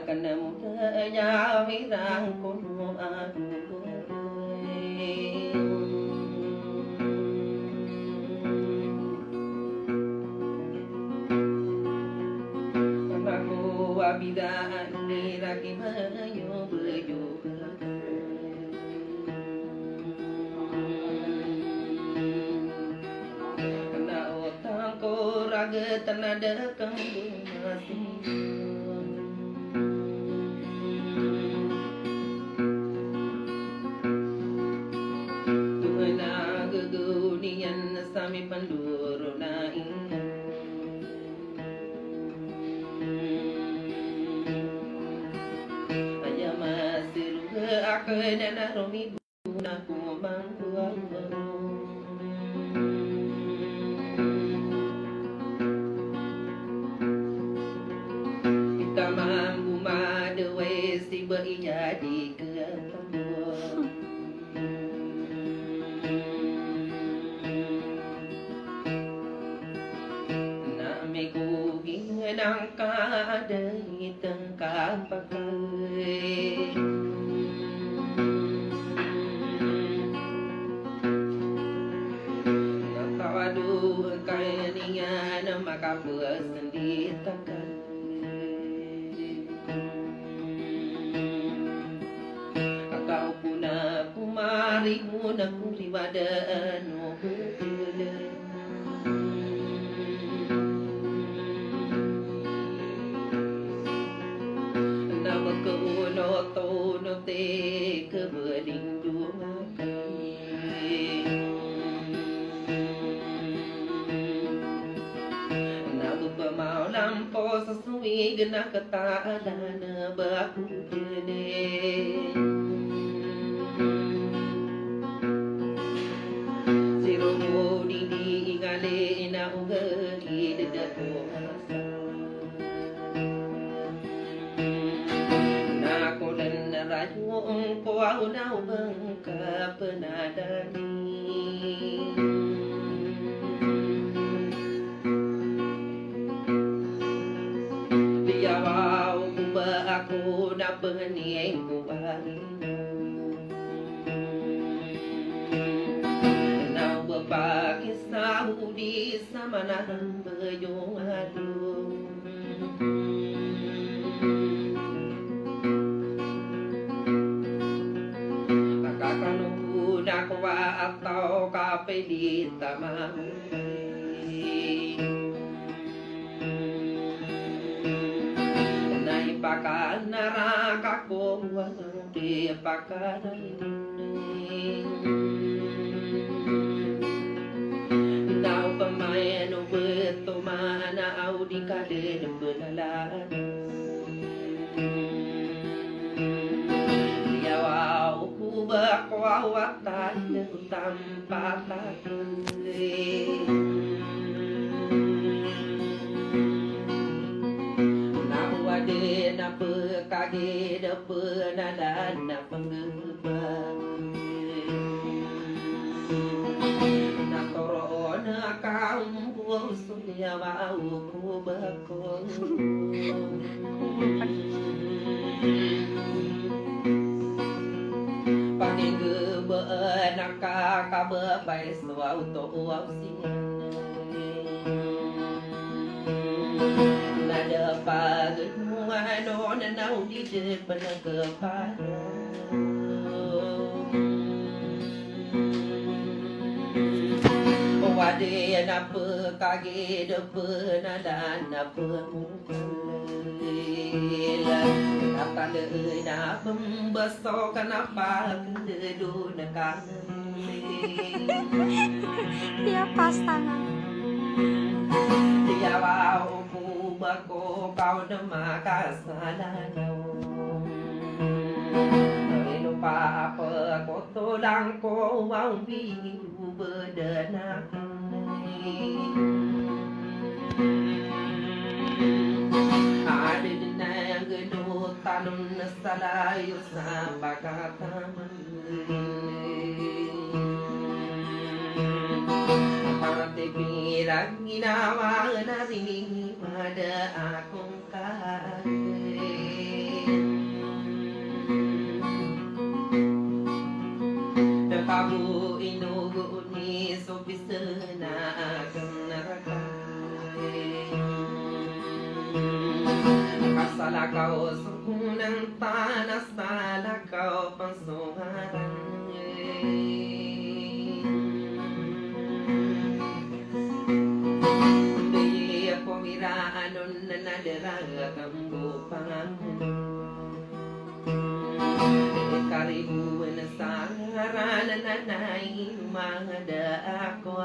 kana mudanya wirang kono aku abida ni lagi bayo kana otang ko raga tanada kambung mati tuana gugunian sami panduro na Akena na romi na kumang kita mampu madewe si jadi ketemu na meku ginang kada itang kapakai Waduh kainingan maka bersendi tekan Kau puna kumari puna kuri wadanu Nama keuno tono te kebening mau lampo sesuai gena ketaatan baku kene siromo didi ingale na ugeri dedato na ko dan rayu ko au na ubang penadani Yawau kuba aku na bening kubarin Na bapaki saudi sama na bejong adu Kakakanu na kuwa atau kapeli tamang Pakana kako di pakana Nau pemain beto mana au di kade benalan Dia wau ku bakwawatan tanpa takut Wade na pekage de penada na pengebang na korona kampung sunya wau ku bakong paningge be na ka be bai swau to wau sing Nada pagi muano na nau di depan kepala Wade na pekage depan ada na pemukula Kata le na pembesok kenapa kedu na Dia pas tangan Dia wau bako kau nama kasalanau lupa apa koto lang ko wau biru berdenak ada dina gedut tanun salayu sabakata Parate pirang ginawa na rini pada akong kare salah kau sukunan tanah salah kau pensuaran. Dia pemiraan nadera kambupan. Karibu nasara nanay mada ako.